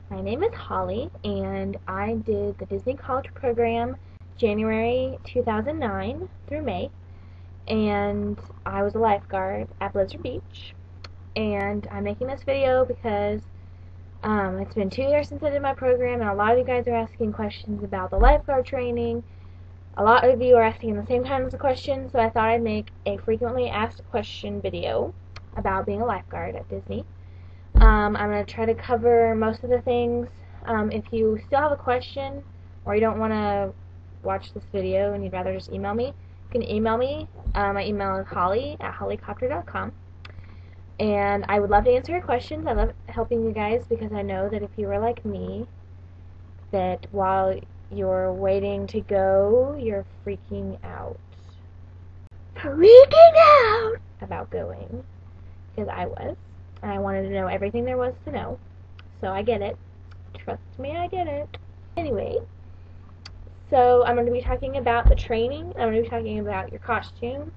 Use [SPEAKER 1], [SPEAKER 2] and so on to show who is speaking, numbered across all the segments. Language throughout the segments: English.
[SPEAKER 1] My name is Holly, and I did the Disney College Program January 2009 through May, and I was a lifeguard at Blizzard Beach. And I'm making this video because it's been 2 years since I did my program, and a lot of you guys are asking questions about the lifeguard training. A lot of you are asking the same kinds of questions, so I thought I'd make a frequently asked question video about being a lifeguard at Disney. I'm going to try to cover most of the things. If you still have a question or you don't want to watch this video and you'd rather just email me, you can email me. My email is holly@hollycopter.com. And I would love to answer your questions. I love helping you guys because I know that if you were like me, that while you're waiting to go, you're freaking out. Freaking out about going. Because I was. And I wanted to know everything there was to know. So I get it. Trust me, I get it. Anyway, so I'm going to be talking about the training. I'm going to be talking about your costume.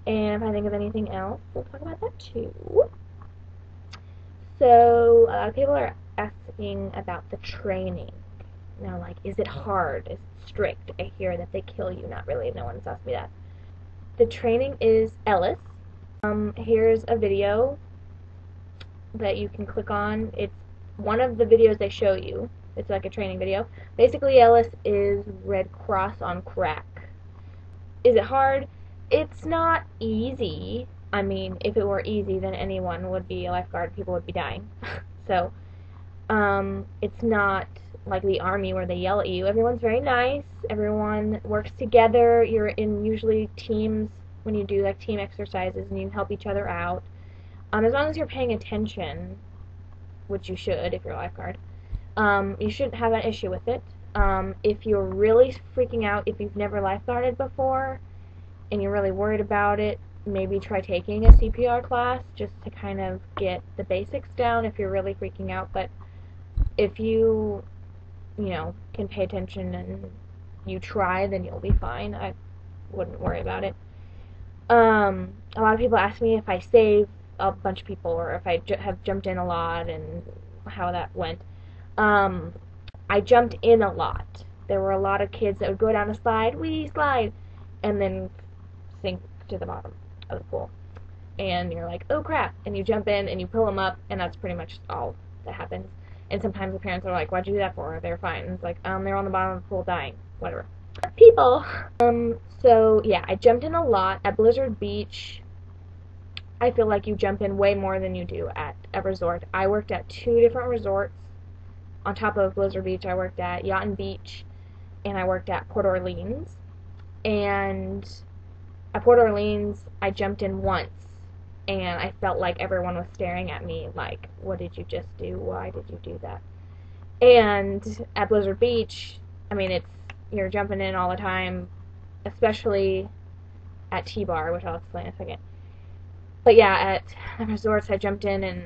[SPEAKER 1] And if I think of anything else, we'll talk about that too. So, a lot of people are asking about the training. Like, is it hard? Is it strict? I hear that they kill you. Not really. No one's asked me that. The training is Ellis. Here's a video that you can click on. It's one of the videos they show you. It's like a training video. Basically, Ellis is Red Cross on crack. Is it hard? It's not easy. I mean, if it were easy, then anyone would be a lifeguard. People would be dying. So, it's not like the army where they yell at you. Everyone's very nice. Everyone works together. You're in usually teams when you do like team exercises and you help each other out. As long as you're paying attention, which you should if you're a lifeguard, you shouldn't have an issue with it. If you're really freaking out, if you've never lifeguarded before, and you're really worried about it, maybe try taking a CPR class just to kind of get the basics down if you're really freaking out. But if you can pay attention and you try, then you'll be fine. I wouldn't worry about it. A lot of people ask me if I save a bunch of people or if I have jumped in a lot and how that went. I jumped in a lot. There were a lot of kids that would go down a slide, slide, and then sink to the bottom of the pool. And you're like, oh crap, and you jump in and you pull them up, and that's pretty much all that happens. And sometimes the parents are like, why'd you do that for? They're fine. And it's like, they're on the bottom of the pool dying. Whatever. People. So yeah, I jumped in a lot. At Blizzard Beach, I feel like you jump in way more than you do at a resort. I worked at 2 different resorts. On top of Blizzard Beach, I worked at Yacht and Beach, and I worked at Port Orleans. And at Port Orleans, I jumped in once, and I felt like everyone was staring at me like, what did you just do? Why did you do that? And at Blizzard Beach, I mean, you're jumping in all the time, especially at T-Bar, which I'll explain in a second. But yeah, at the resorts, I jumped in, and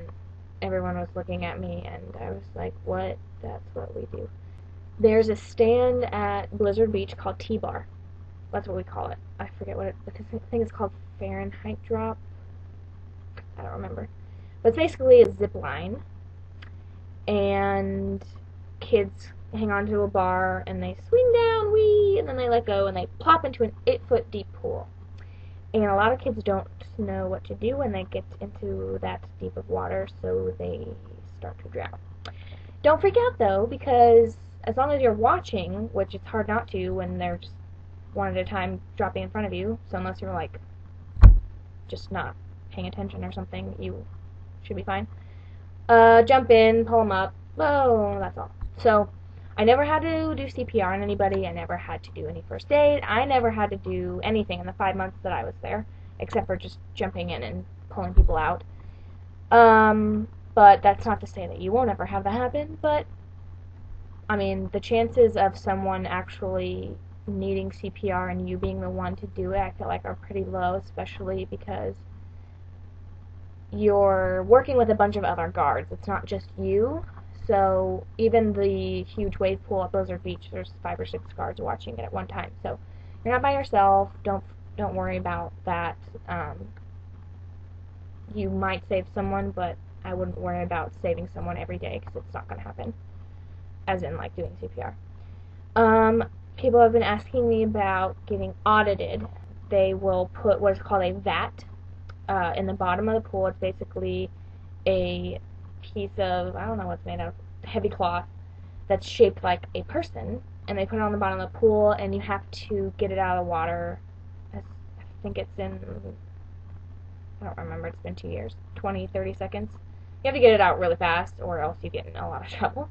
[SPEAKER 1] everyone was looking at me, and I was like, what? That's what we do. There's a stand at Blizzard Beach called T-Bar. That's what we call it. I forget what I think it's called Fahrenheit drop. I don't remember. But it's basically a zip line. And kids hang onto a bar and they swing down, and then they let go and they plop into an 8-foot deep pool. And a lot of kids don't know what to do when they get into that deep of water, so they start to drown. Don't freak out though, because as long as you're watching, which it's hard not to when they're just one at a time dropping in front of you, so unless you're like just not paying attention or something, you should be fine. Jump in, pull them up, oh, that's all. So I never had to do CPR on anybody. I never had to do any first aid. I never had to do anything in the 5 months that I was there, except for just jumping in and pulling people out. But that's not to say that you won't ever have that happen, but I mean, the chances of someone actually needing CPR and you being the one to do it, I feel like are pretty low, especially because you're working with a bunch of other guards. It's not just you. So even the huge wave pool at Blizzard Beach, there's 5 or 6 guards watching it at one time. So you're not by yourself. Don't worry about that. You might save someone, but I wouldn't worry about saving someone every day because it's not going to happen, as in like doing CPR. People have been asking me about getting audited. They will put what is called a vat in the bottom of the pool. It's basically a piece of, I don't know what's made out of, heavy cloth that's shaped like a person, and they put it on the bottom of the pool, and you have to get it out of the water. I think it's in, I don't remember, it's been 2 years, 20, 30 seconds. You have to get it out really fast, or else you get in a lot of trouble.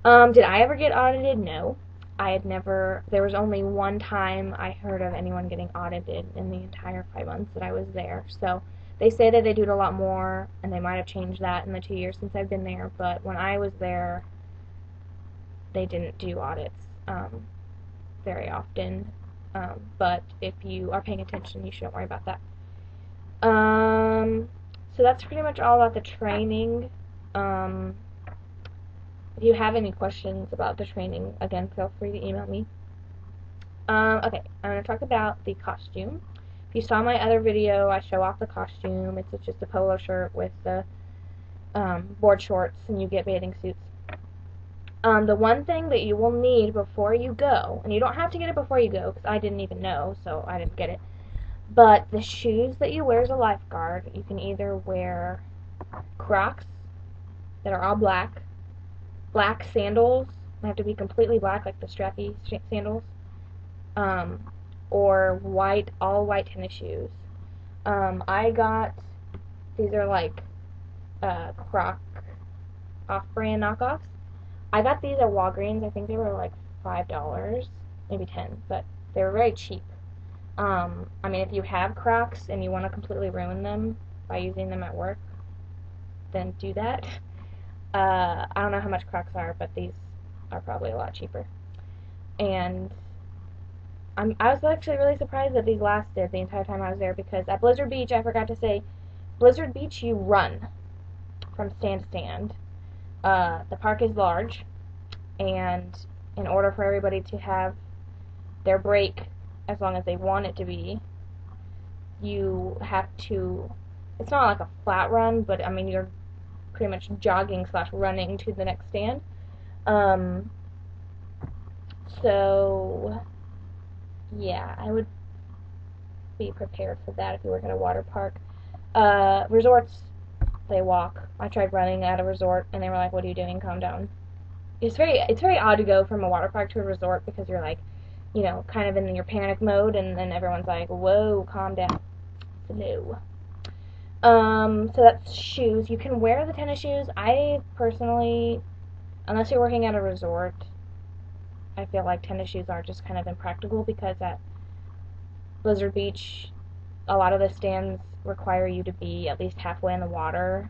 [SPEAKER 1] Did I ever get audited? No. I had never, there was only one time I heard of anyone getting audited in the entire 5 months that I was there. So they say that they do it a lot more, and they might have changed that in the 2 years since I've been there, but when I was there, they didn't do audits very often. But if you are paying attention, you shouldn't worry about that. So that's pretty much all about the training. If you have any questions about the training, again, feel free to email me. Okay, I'm going to talk about the costume. If you saw my other video, I show off the costume. It's just a polo shirt with the board shorts, and you get bathing suits. The one thing that you will need before you go, and you don't have to get it before you go, because I didn't even know, so I didn't get it, but the shoes that you wear as a lifeguard, you can either wear Crocs that are all black, black sandals, they have to be completely black, like the strappy sandals, or white, all white tennis shoes. I got, these are like Croc off-brand knockoffs. I got these at Walgreens. I think they were like $5, maybe 10, but they were very cheap. I mean, if you have Crocs and you want to completely ruin them by using them at work, then do that. I don't know how much Crocs are, but these are probably a lot cheaper. And I was actually really surprised that these lasted the entire time I was there, because at Blizzard Beach, I forgot to say, Blizzard Beach, you run from stand to stand. The park is large, and in order for everybody to have their break, as long as they want it to be, you have to, it's not like a flat run, but I mean, you're pretty much jogging / running to the next stand. So yeah, I would be prepared for that if you work at a water park. Resorts, they walk. I tried running at a resort, and they were like, "What are you doing? Calm down." It's very odd to go from a water park to a resort, because you're like, you know, kind of in your panic mode, and then everyone's like, "Whoa, calm down." No. So that's shoes. You can wear the tennis shoes. I personally, unless you're working at a resort, I feel like tennis shoes are just kind of impractical, because at Blizzard Beach, a lot of the stands require you to be at least halfway in the water,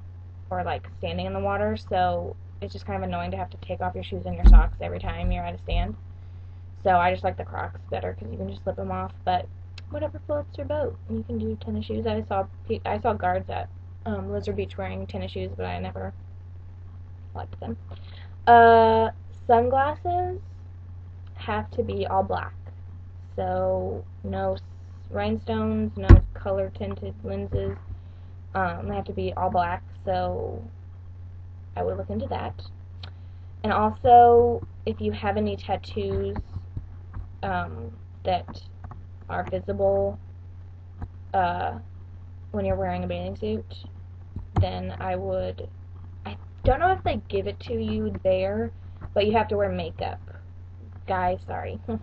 [SPEAKER 1] or like standing in the water, so it's just kind of annoying to have to take off your shoes and your socks every time you're at a stand. So I just like the Crocs better, because you can just slip them off, but whatever floats your boat. You can do tennis shoes. I saw guards at Blizzard Beach wearing tennis shoes, but I never liked them. Sunglasses have to be all black, so no rhinestones, no color tinted lenses. They have to be all black, so I would look into that. And also, if you have any tattoos that are visible when you're wearing a bathing suit, then I don't know if they give it to you there, but you have to wear makeup. Guys, sorry. You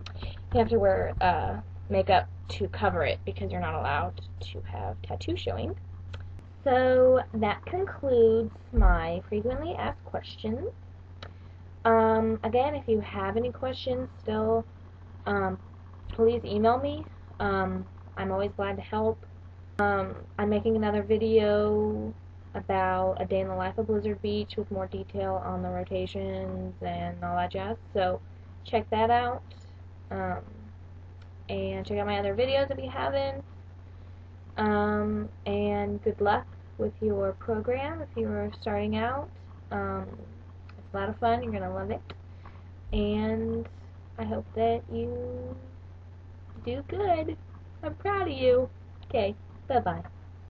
[SPEAKER 1] have to wear makeup to cover it, because you're not allowed to have tattoos showing. So that concludes my frequently asked questions. Again, if you have any questions still, please email me. I'm always glad to help. I'm making another video about a day in the life of Blizzard Beach with more detail on the rotations and all that jazz, so check that out. And check out my other videos if you haven't. And good luck with your program if you are starting out. It's a lot of fun. You're going to love it. And I hope that you do good. I'm proud of you. Okay, bye-bye.